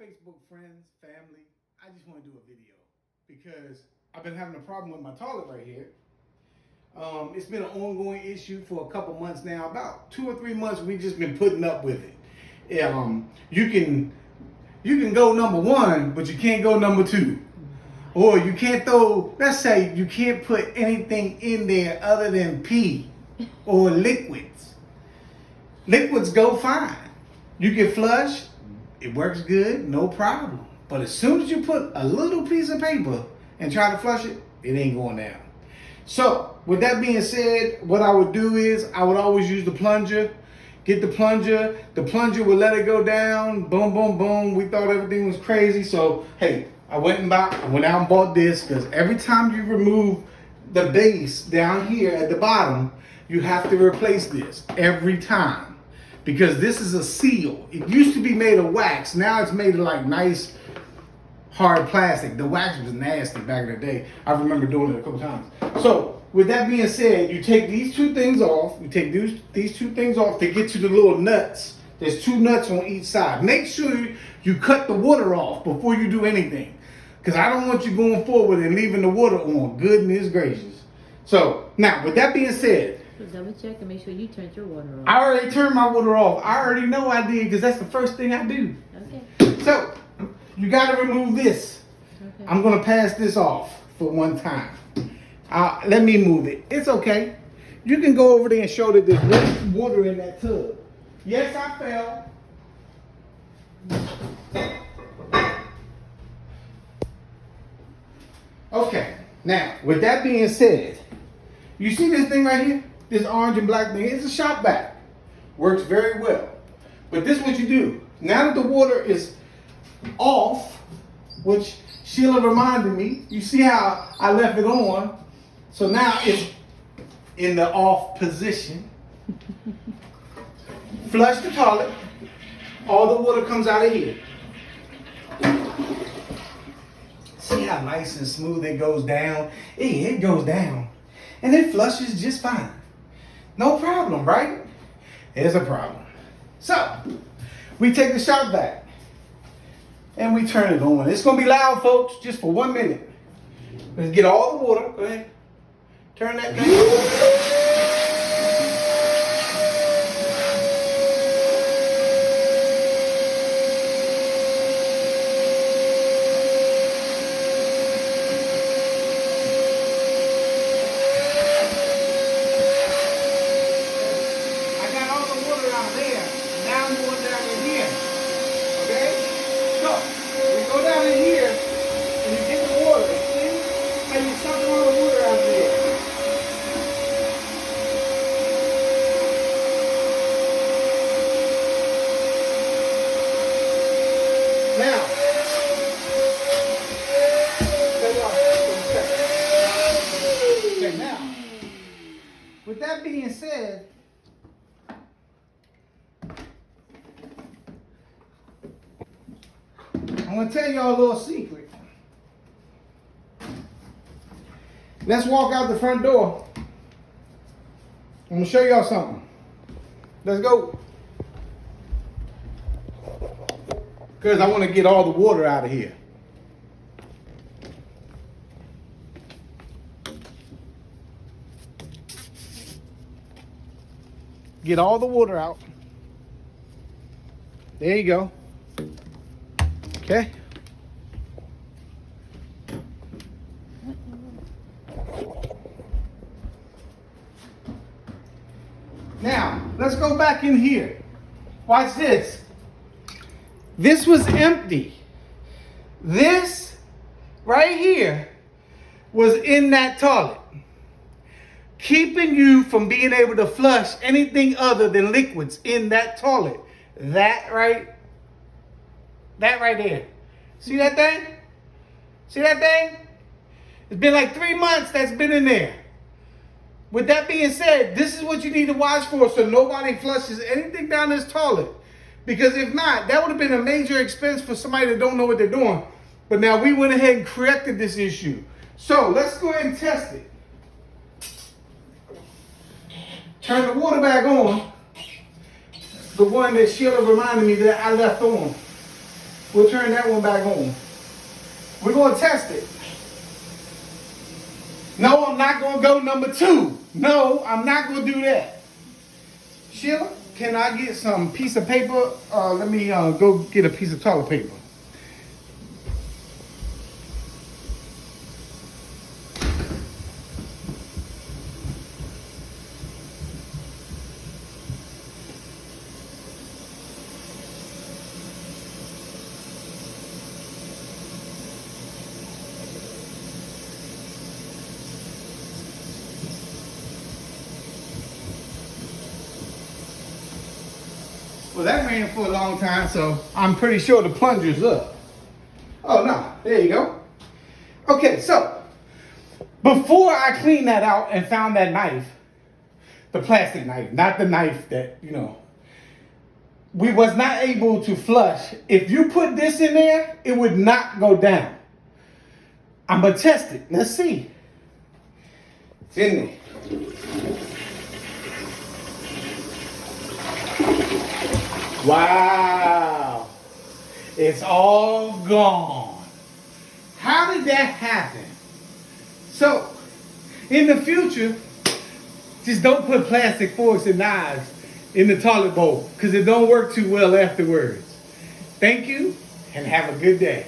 Facebook friends, family, I just want to do a video because I've been having a problem with my toilet right here. It's been an ongoing issue for a couple months now. About 2 or 3 months, we've just been putting up with it. You can go number one, but you can't go number two. Or you can't throw, let's say you can't put anything in there other than pee or liquids. Liquids go fine. You can flush, it works good, no problem. But as soon as you put a little piece of paper and try to flush it, it ain't going down. So, with that being said, what I would do is I would always use the plunger. Get the plunger would let it go down, boom, boom, boom. We thought everything was crazy. So, hey, I went out and bought this because every time you remove the base down here at the bottom, you have to replace this every time. Because this is a seal. It used to be made of wax. Now it's made of like nice hard plastic. The wax was nasty back in the day. I remember doing it a couple times. So with that being said, you take these two things off. You take these two things off to get to the little nuts. There's 2 nuts on each side. Make sure you cut the water off before you do anything. Because I don't want you going forward and leaving the water on. Goodness gracious. So now with that being said, so double check and make sure you turned your water off. I already turned my water off. I already know I did because that's the first thing I do. Okay. So, you got to remove this. Okay. I'm going to pass this off for one time. Let me move it. It's okay. You can go over there and show that there's water in that tub. Yes, I fell. Okay. Now, with that being said, you see this thing right here? This orange and black thing, it's a shop vac. Works very well. But this is what you do. Now that the water is off, which Sheila reminded me, you see how I left it on. So now it's in the off position. Flush the toilet. All the water comes out of here. See how nice and smooth it goes down? Yeah, it goes down. And it flushes just fine. No problem, right? There's a problem. So, we take the shop vac and we turn it on. It's gonna be loud, folks, just for 1 minute. Let's get all the water. Go ahead. Turn that thing on. Now, okay, now, with that being said, I'm going to tell y'all a little secret. Let's walk out the front door. I'm going to show y'all something. Let's go. Because I want to get all the water out of here. Get all the water out. There you go. Okay. Now, let's go back in here. Watch this. This was empty. This right here was in that toilet, keeping you from being able to flush anything other than liquids in that toilet. That right there. See that thing? See that thing? It's been like 3 months that's been in there. With that being said, this is what you need to watch for so nobody flushes anything down this toilet. Because if not, that would have been a major expense for somebody that don't know what they're doing. But now we went ahead and corrected this issue. So let's go ahead and test it. Turn the water back on. The one that Sheila reminded me that I left on. We'll turn that one back on. We're going to test it. No, I'm not going to go number 2. No, I'm not going to do that. Sheila, can I get some piece of paper? Let me go get a piece of toilet paper. Well, that ran for a long time, so I'm pretty sure the plunger's up. Oh, no. There you go. Okay, so before I cleaned that out and found that knife, the plastic knife, not the knife that, we was not able to flush. If you put this in there, it would not go down. I'm going to test it. Let's see. It's in there. Wow. It's all gone. How did that happen? So, in the future, just don't put plastic forks and knives in the toilet bowl because it don't work too well afterwards. Thank you and have a good day.